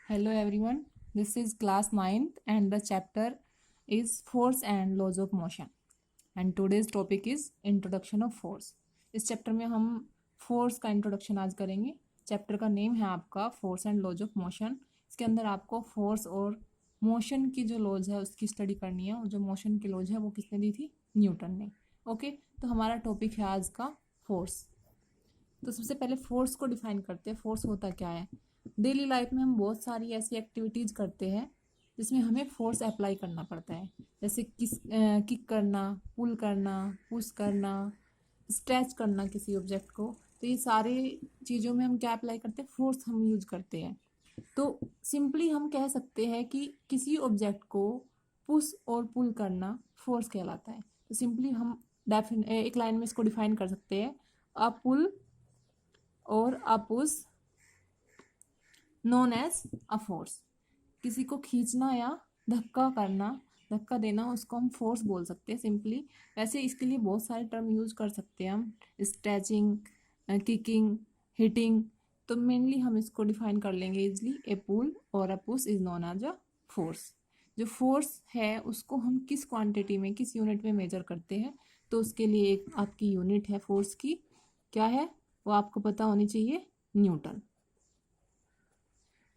Hello everyone, this is class 9th and the chapter is force and laws of motion and today's topic is introduction of force. इस chapter में हम force का introduction आज करेंगे। Chapter का name है आपका force and laws of motion. इसके अंदर आपको फोर्स और मोशन की जो लॉज है उसकी स्टडी करनी है और जो मोशन की लॉज है वो किसने दी थी? न्यूटन ने। ओके, तो हमारा टॉपिक है आज का फोर्स। तो सबसे पहले फोर्स को डिफाइन करते हैं। फोर्स होता क्या है? डेली लाइफ में हम बहुत सारी ऐसी एक्टिविटीज़ करते हैं जिसमें हमें फोर्स अप्लाई करना पड़ता है, जैसे किक करना, पुल करना, पुश करना, स्ट्रेच करना किसी ऑब्जेक्ट को। तो ये सारी चीज़ों में हम क्या अप्लाई करते हैं? फोर्स हम यूज करते हैं। तो सिंपली हम कह सकते हैं कि किसी ऑब्जेक्ट को पुश और पुल करना फोर्स कहलाता है। तो सिंपली हम एक लाइन में इसको डिफाइन कर सकते हैं, अ पुल और a push known as a force. किसी को खींचना या धक्का करना, धक्का देना, उसको हम फोर्स बोल सकते हैं सिंपली। वैसे इसके लिए बहुत सारे टर्म यूज कर सकते हैं हम, स्ट्रेचिंग, किकिंग, हिटिंग। तो मेनली हम इसको डिफाइन कर लेंगे इजली, ए पुल और a push is known as a force. जो फोर्स है उसको हम किस क्वांटिटी में, किस यूनिट में मेजर करते हैं, तो उसके लिए एक आपकी यूनिट है फोर्स की, क्या है वो आपको पता होनी चाहिए, न्यूटन।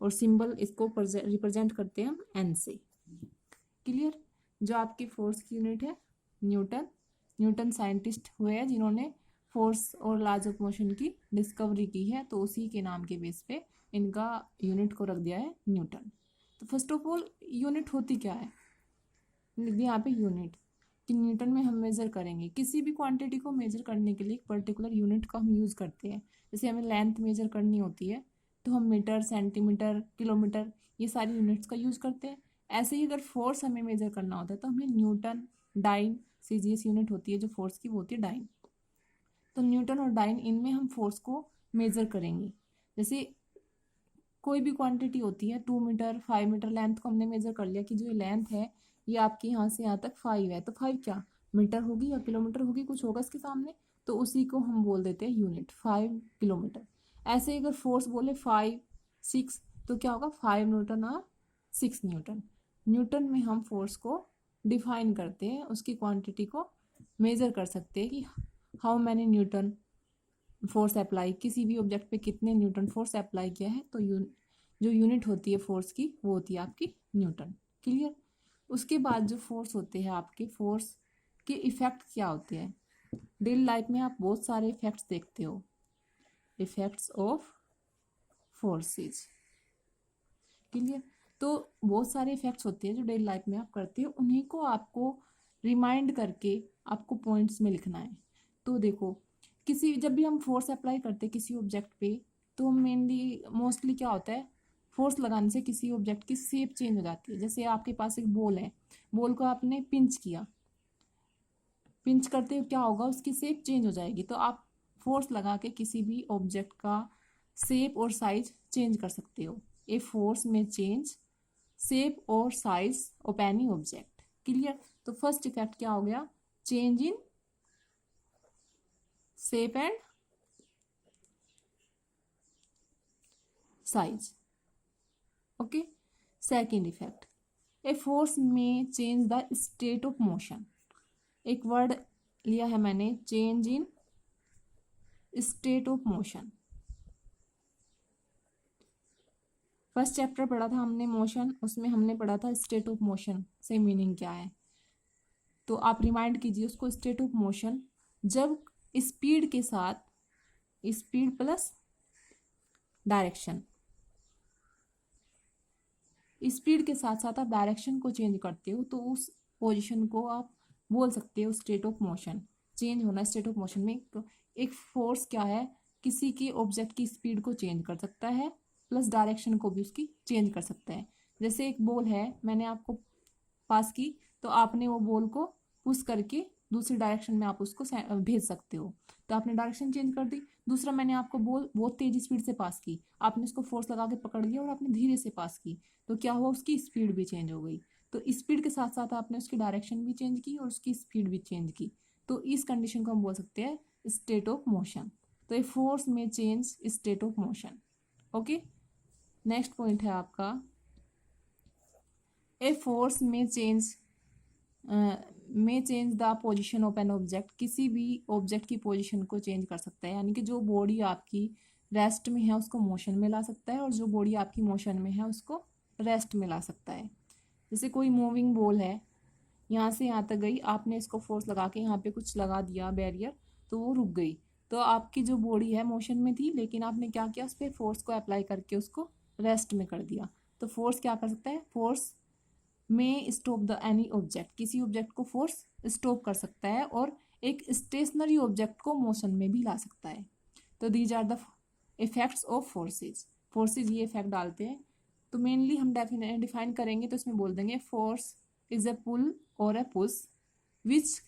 और सिंबल इसको रिप्रेजेंट करते हैं हम एन से। क्लियर? जो आपकी फोर्स की यूनिट है न्यूटन। न्यूटन साइंटिस्ट हुए हैं जिन्होंने फोर्स और लॉज ऑफ मोशन की डिस्कवरी की है, तो उसी के नाम के बेस पे इनका यूनिट को रख दिया है न्यूटन। तो फर्स्ट ऑफ ऑल यूनिट होती क्या है? लिख दिया यहाँ पे यूनिट, कि न्यूटन में हम मेजर करेंगे किसी भी क्वांटिटी को मेजर करने के लिए एक पर्टिकुलर यूनिट का हम यूज़ करते हैं। जैसे हमें लेंथ मेजर करनी होती है तो हम मीटर, सेंटीमीटर, किलोमीटर, ये सारी यूनिट्स का यूज़ करते हैं। ऐसे ही अगर फोर्स हमें मेजर करना होता है तो हमें न्यूटन, डाइन, सीजीएस यूनिट होती है जो फोर्स की, वो होती है डाइन। तो न्यूटन और डाइन, इनमें हम फोर्स को मेजर करेंगे। जैसे कोई भी क्वांटिटी होती है, 2 मीटर, 5 मीटर, लेंथ को हमने मेजर कर लिया कि जो लेंथ है ये आपके यहाँ से यहाँ तक 5 है, तो 5 क्या मीटर होगी या किलोमीटर होगी, कुछ होगा इसके सामने, तो उसी को हम बोल देते हैं यूनिट, 5 किलोमीटर। ऐसे ही अगर फोर्स बोले 5, 6, तो क्या होगा, 5 न्यूटन और 6 न्यूटन। न्यूटन में हम फोर्स को डिफाइन करते हैं, उसकी क्वांटिटी को मेजर कर सकते हैं कि how many Newton force apply, किसी भी ऑब्जेक्ट पे कितने न्यूटन फोर्स अप्लाई किया है। तो जो यूनिट होती है फोर्स की वो होती है आपकी न्यूटन। क्लियर? उसके बाद जो फोर्स होते हैं आपके, फोर्स के इफेक्ट क्या होते हैं? डेली लाइफ में आप बहुत सारे इफेक्ट्स देखते हो, इफेक्ट्स ऑफ फोर्सेज। क्लियर? तो बहुत सारे इफेक्ट्स होते हैं जो डेली लाइफ में आप करते हो, उन्हीं को आपको रिमाइंड करके आपको पॉइंट्स में लिखना है। तो देखो, किसी जब भी हम फोर्स अप्लाई करते हैं किसी ऑब्जेक्ट पे, तो मेनली मोस्टली क्या होता है, फोर्स लगाने से किसी ऑब्जेक्ट की शेप चेंज हो जाती है। जैसे आपके पास एक बॉल है, बॉल को आपने पिंच किया, पिंच करते हुए क्या होगा, उसकी शेप चेंज हो जाएगी। तो आप फोर्स लगा के किसी भी ऑब्जेक्ट का शेप और साइज चेंज कर सकते हो। A force may change shape और size of any object. Clear? तो फर्स्ट इफेक्ट क्या हो गया, change in shape and size. Okay, second effect, a force may change the state of motion. एक वर्ड लिया है मैंने, change in state of motion. First chapter पढ़ा था हमने मोशन, उसमें हमने पढ़ा था स्टेट ऑफ मोशन से मीनिंग क्या है। तो आप रिमाइंड कीजिए उसको, स्टेट ऑफ मोशन जब स्पीड के साथ, स्पीड प्लस डायरेक्शन, स्पीड के साथ साथ आप डायरेक्शन को चेंज करते हो, तो उस पोजीशन को आप बोल सकते हो स्टेट ऑफ मोशन। चेंज होना स्टेट ऑफ मोशन में। एक फोर्स क्या है, किसी की ऑब्जेक्ट की स्पीड को चेंज कर सकता है, प्लस डायरेक्शन को भी उसकी चेंज कर सकता है। जैसे एक बॉल है, मैंने आपको पास की, तो आपने वो बॉल को पुश करके दूसरी डायरेक्शन में आप उसको भेज सकते हो, तो आपने डायरेक्शन चेंज कर दी। दूसरा, मैंने आपको बॉल बहुत तेजी स्पीड से पास की, आपने उसको फोर्स लगा के पकड़ लिया और आपने धीरे से पास की, तो क्या हुआ, उसकी स्पीड भी चेंज हो गई। तो स्पीड के साथ साथ आपने उसकी डायरेक्शन भी चेंज की और उसकी स्पीड भी चेंज की, तो इस कंडीशन को हम बोल सकते हैं स्टेट ऑफ मोशन। तो ए force may change state of motion. Okay, next point है आपका ए force may change the position of an object. किसी भी ऑब्जेक्ट की पोजीशन को चेंज कर सकता है, यानी कि जो बॉडी आपकी रेस्ट में है उसको मोशन में ला सकता है और जो बॉडी आपकी मोशन में है उसको रेस्ट में ला सकता है। जैसे कोई मूविंग बॉल है, यहाँ से यहाँ तक गई, आपने इसको फोर्स लगा के यहाँ पे कुछ लगा दिया बैरियर, तो वो रुक गई। तो आपकी जो बॉडी है मोशन में थी, लेकिन आपने क्या किया, उस पर फोर्स को अप्लाई करके उसको रेस्ट में कर दिया। तो फोर्स क्या कर सकता है, फोर्स में स्टॉप द एनी ऑब्जेक्ट, किसी ऑब्जेक्ट को फोर्स स्टॉप कर सकता है और एक स्टेशनरी ऑब्जेक्ट को मोशन में भी ला सकता है। तो these are the effects of forces. Forces ये इफेक्ट डालते हैं। तो मेनली हम डिफाइन करेंगे तो इसमें बोल देंगे फोर्स इज ए पुल और a push which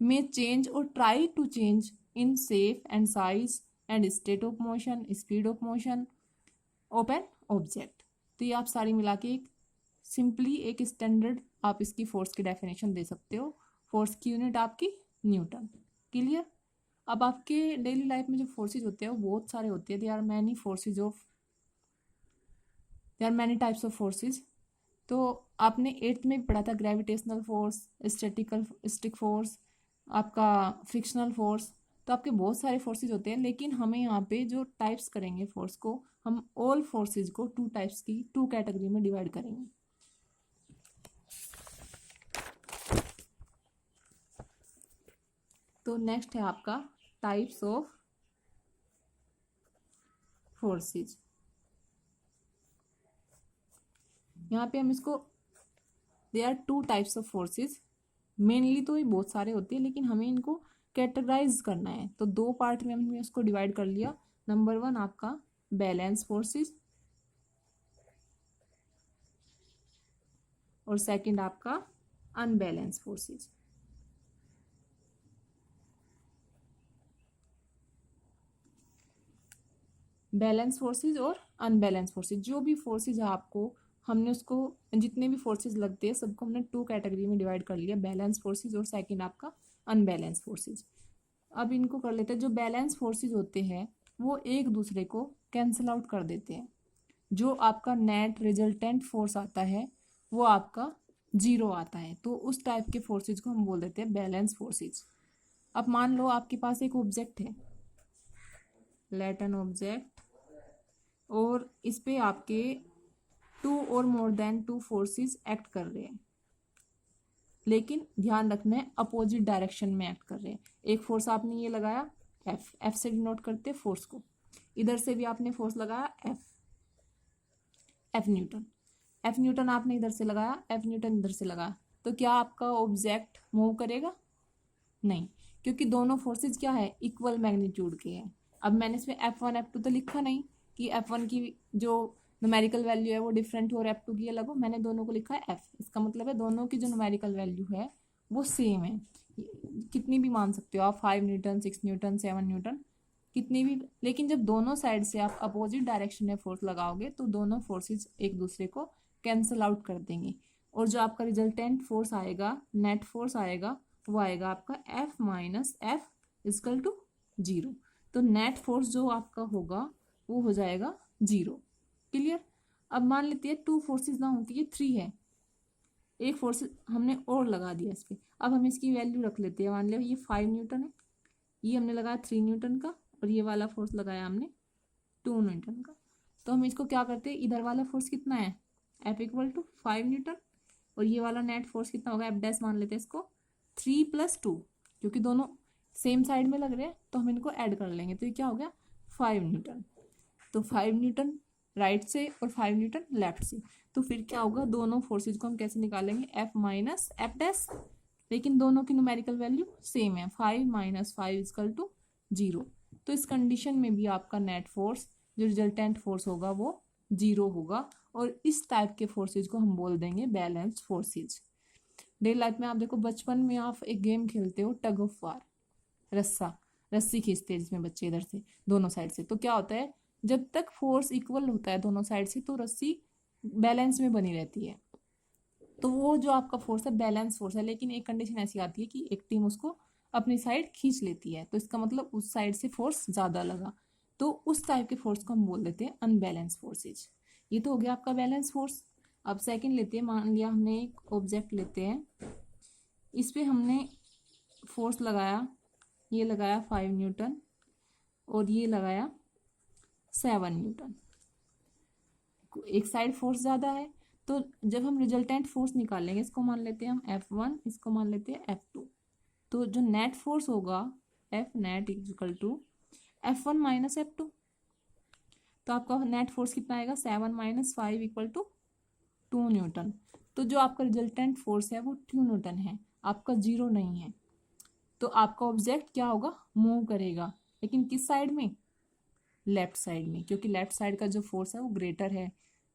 may change और try to change in shape and size and state of motion, speed of motion of an object. तो ये आप सारी मिला के एक सिंपली एक स्टैंडर्ड आप इसकी फोर्स की डेफिनेशन दे सकते हो। फोर्स की यूनिट आपकी न्यूटन। क्लियर। अब आपके डेली लाइफ में जो फोर्सेज होते हैं वो बहुत सारे होते हैं। There are many types of forces. तो आपने 8th में भी पढ़ा था ग्रेविटेशनल फोर्स, स्टैटिक फोर्स, आपका फ्रिक्शनल फोर्स। तो आपके बहुत सारे फोर्सेज होते हैं, लेकिन हमें यहाँ पे जो टाइप्स करेंगे फोर्स को, हम ऑल फोर्सेज को 2 टाइप्स की 2 कैटेगरी में डिवाइड करेंगे। तो नेक्स्ट है आपका टाइप्स ऑफ फोर्सेज। यहाँ पे हम इसको they are 2 types of forces. Mainly तो ये बहुत सारे होते हैं, लेकिन हमें इनको कैटेगराइज करना है। तो 2 पार्ट में हमने इसको डिवाइड कर लिया। नंबर 1 आपका बैलेंस फोर्सेज और सेकंड आपका अनबैलेंस फोर्सेज। बैलेंस फोर्सेज और अनबैलेंस फोर्सेज, जो भी फोर्सेज है आपको, हमने उसको जितने भी फोर्सेज लगते हैं सबको हमने 2 कैटेगरी में डिवाइड कर लिया, बैलेंस फोर्सेज और सेकंड आपका अनबैलेंस फोर्सेज। अब इनको कर लेते हैं। जो बैलेंस फोर्सेज होते हैं वो एक दूसरे को कैंसिल आउट कर देते हैं। जो आपका नेट रिजल्टेंट फोर्स आता है वो आपका 0 आता है। तो उस टाइप के फोर्सेज को हम बोल देते हैं बैलेंस फोर्सेज। अब मान लो आपके पास एक ऑब्जेक्ट है, लेट एन ऑब्जेक्ट, और इस पे आपके 2 और मोर देन 2 फोर्सेस एक्ट कर रहे हैं, लेकिन ध्यान रखना है अपोजिट डायरेक्शन में एक्ट कर रहे हैं। एक फोर्स आपने ये लगाया एफ से डिनोट करते हैं फोर्स को, इधर से भी आपने फोर्स लगाया एफ न्यूटन आपने इधर से लगाया, एफ न्यूटन इधर से लगाया। तो क्या आपका ऑब्जेक्ट मूव करेगा? नहीं, क्योंकि दोनों फोर्सेज क्या है, इक्वल मैग्नीट्यूड के हैं। अब मैंने इसमें F1 F2 तो लिखा नहीं कि F1 की जो न्यूमेरिकल वैल्यू है वो डिफरेंट हो और F2 की अलग हो। मैंने दोनों को लिखा है F। इसका मतलब है दोनों की जो न्यूमेरिकल वैल्यू है वो सेम है। कितनी भी मान सकते हो आप, 5 न्यूटन, 6 न्यूटन, 7 न्यूटन, कितनी भी। लेकिन जब दोनों साइड से आप अपोजिट डायरेक्शन में फोर्स लगाओगे तो दोनों फोर्सेज एक दूसरे को कैंसिल आउट कर देंगे, और जो आपका रिजल्टेंट फोर्स आएगा, नेट फोर्स आएगा, वो आएगा आपका F minus F equal to 0। तो नेट फोर्स जो आपका होगा वो हो जाएगा 0। क्लियर। अब मान लेते हैं 2 फोर्सेज ना होती है, 3 है, एक फोर्स हमने और लगा दिया इस पर। अब हम इसकी वैल्यू रख लेते हैं। मान लो ये 5 न्यूटन है, ये हमने लगाया 3 न्यूटन का, और ये वाला फोर्स लगाया हमने 2 न्यूटन का। तो हम इसको क्या करते हैं, इधर वाला फोर्स कितना है, F इक्वल टू 5 न्यूटन, और ये वाला नेट फोर्स कितना होगा, F डैश मान लेते हैं इसको 3 + 2, क्योंकि दोनों सेम साइड में लग रहे हैं तो हम इनको ऐड कर लेंगे। तो ये क्या हो गया, 5 न्यूटन। तो 5 न्यूटन राइट से और 5 न्यूटन लेफ्ट से। तो फिर क्या होगा, दोनों फोर्सेज को हम कैसे निकालेंगे, F माइनस एफ डैश, लेकिन दोनों की न्यूमेरिकल वैल्यू सेम है, 5 माइनस 5 इजकल टू 0। तो इस कंडीशन में भी आपका नेट फोर्स जो रिजल्टेंट फोर्स होगा वो 0 होगा, और इस टाइप के फोर्सेज को हम बोल देंगे बैलेंस फोर्सेज। डेली लाइफ में आप देखो, बचपन में आप एक गेम खेलते हो टग ऑफ वार, रस्सी खींचते हैं जिसमें बच्चे इधर से दोनों साइड से। तो क्या होता है, जब तक फोर्स इक्वल होता है दोनों साइड से तो रस्सी बैलेंस में बनी रहती है। तो वो जो आपका फोर्स है बैलेंस फोर्स है, लेकिन एक कंडीशन ऐसी आती है कि एक टीम उसको अपनी साइड खींच लेती है, तो इसका मतलब उस साइड से फोर्स ज़्यादा लगा। तो उस टाइप के फोर्स को हम बोल देते हैं अनबैलेंस फोर्सेज। ये तो हो गया आपका बैलेंस फोर्स। अब सेकंड लेते हैं, मान लिया हमने एक ऑब्जेक्ट लेते हैं, इस पे हमने फोर्स लगाया, ये लगाया 5 न्यूटन और ये लगाया 7 न्यूटन। एक साइड फोर्स ज़्यादा है, तो जब हम रिजल्टेंट फोर्स निकालेंगे, इसको मान लेते हैं हम F1, इसको मान लेते हैं F2, तो जो नेट फोर्स होगा F net equal to F1 minus F2। तो आपका नेट फोर्स कितना आएगा, 7 माइनस 5 इक्वल टू 2 न्यूटन। तो जो आपका रिजल्टेंट फोर्स है वो 2 न्यूटन है, आपका 0 नहीं है। तो आपका ऑब्जेक्ट क्या होगा, मूव करेगा, लेकिन किस साइड में, लेफ्ट साइड में, क्योंकि लेफ्ट साइड का जो फोर्स है वो ग्रेटर है,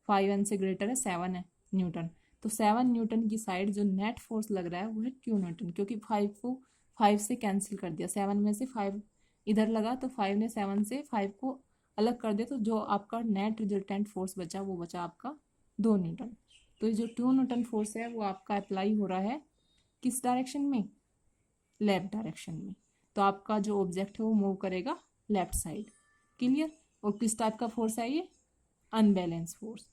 5n से ग्रेटर है 7 है न्यूटन। तो 7 न्यूटन की साइड जो नेट फोर्स लग रहा है वो है 2 न्यूटन, क्योंकि 5 को 5 से कैंसिल कर दिया, 7 में से 5 इधर लगा तो 5 ने 7 से 5 को अलग कर दिया, तो जो आपका नेट रिजल्टेंट फोर्स बचा वो बचा आपका 2 न्यूटन। तो ये जो 2 न्यूटन फोर्स है वो आपका अप्लाई हो रहा है किस डायरेक्शन में, लेफ्ट डायरेक्शन में। तो आपका जो ऑब्जेक्ट है वो मूव करेगा लेफ्ट साइड। क्लियर। और किस टाइप का फोर्स है ये, अनबैलेंस फोर्स।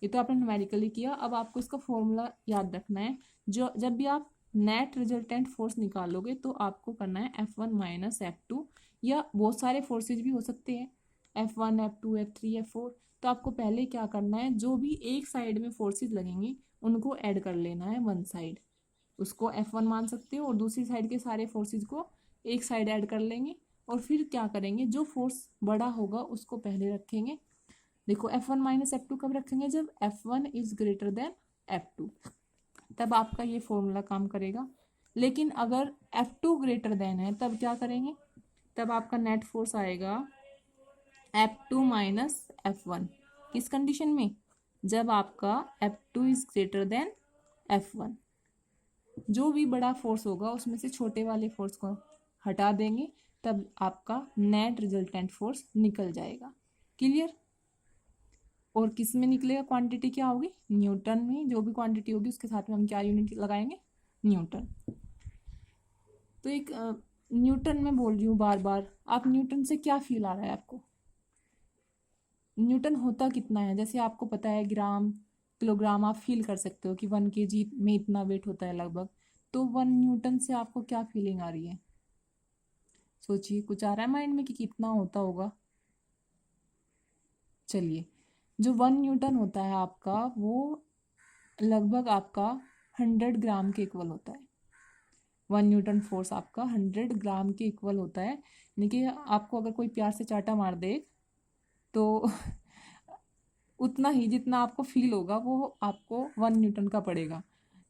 ये तो आपने न्यूमेरिकली किया। अब आपको इसका फॉर्मूला याद रखना है, जो जब भी आप नेट रिजल्टेंट फोर्स निकालोगे तो आपको करना है F1 माइनस F2, या बहुत सारे फोर्सेज भी हो सकते हैं, F1 F2 F3 F4। तो आपको पहले क्या करना है, जो भी एक साइड में फोर्सेज लगेंगी उनको ऐड कर लेना है वन साइड, उसको F1 मान सकते हो, और दूसरी साइड के सारे फोर्सेज को एक साइड ऐड कर लेंगे। और फिर क्या करेंगे, जो फोर्स बड़ा होगा उसको पहले रखेंगे। देखो F1 माइनस F2 कब रखेंगे, जब F1 is greater than F2, तब आपका ये फॉर्मूला काम करेगा। लेकिन अगर F2 ग्रेटर देन है तब क्या करेंगे, तब आपका नेट फोर्स आएगा F2 माइनस F1। किस कंडीशन में, जब आपका F2 is greater than F1। जो भी बड़ा फोर्स होगा उसमें से छोटे वाले फोर्स को हटा देंगे, तब आपका नेट रिजल्टेंट फोर्स निकल जाएगा। क्लियर। और किस में निकलेगा, क्वांटिटी क्या होगी, न्यूटन में। जो भी क्वांटिटी होगी उसके साथ में हम क्या यूनिट लगाएंगे, न्यूटन। तो एक न्यूटन में बोल रही हूँ बार बार, आप न्यूटन से क्या फील आ रहा है आपको, न्यूटन होता कितना है, जैसे आपको पता है ग्राम किलोग्राम आप फील कर सकते हो कि 1 kg में इतना वेट होता है लगभग। तो 1 न्यूटन से आपको क्या फीलिंग आ रही है, सोचिए, कुछ आ रहा है माइंड में कि कितना होता होगा। चलिए, जो 1 न्यूटन होता है आपका वो लगभग आपका 100 ग्राम के इक्वल होता है। 1 न्यूटन फोर्स आपका 100 ग्राम के इक्वल होता है। यानी कि आपको अगर कोई प्यार से चाटा मार दे तो उतना ही जितना आपको फील होगा वो आपको 1 न्यूटन का पड़ेगा।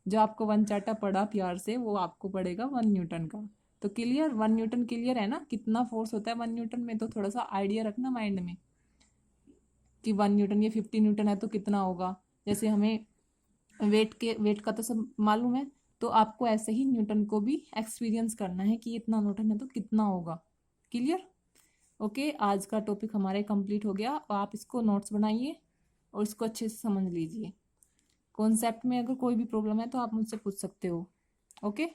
जो आपको 1 चाटा पड़ा प्यार से वो आपको पड़ेगा 1 न्यूटन का। तो क्लियर, 1 न्यूटन क्लियर है ना, कितना फोर्स होता है 1 न्यूटन में। तो थोड़ा सा आइडिया रखना माइंड में कि 1 न्यूटन ये 50 न्यूटन है तो कितना होगा। जैसे हमें वेट का तो सब मालूम है, तो आपको ऐसे ही न्यूटन को भी एक्सपीरियंस करना है कि इतना न्यूटन है तो कितना होगा। क्लियर। ओके, आज का टॉपिक हमारे कंप्लीट हो गया। और आप इसको नोट्स बनाइए और इसको अच्छे से समझ लीजिए। कॉन्सेप्ट में अगर कोई भी प्रॉब्लम है तो आप मुझसे पूछ सकते हो। ओके।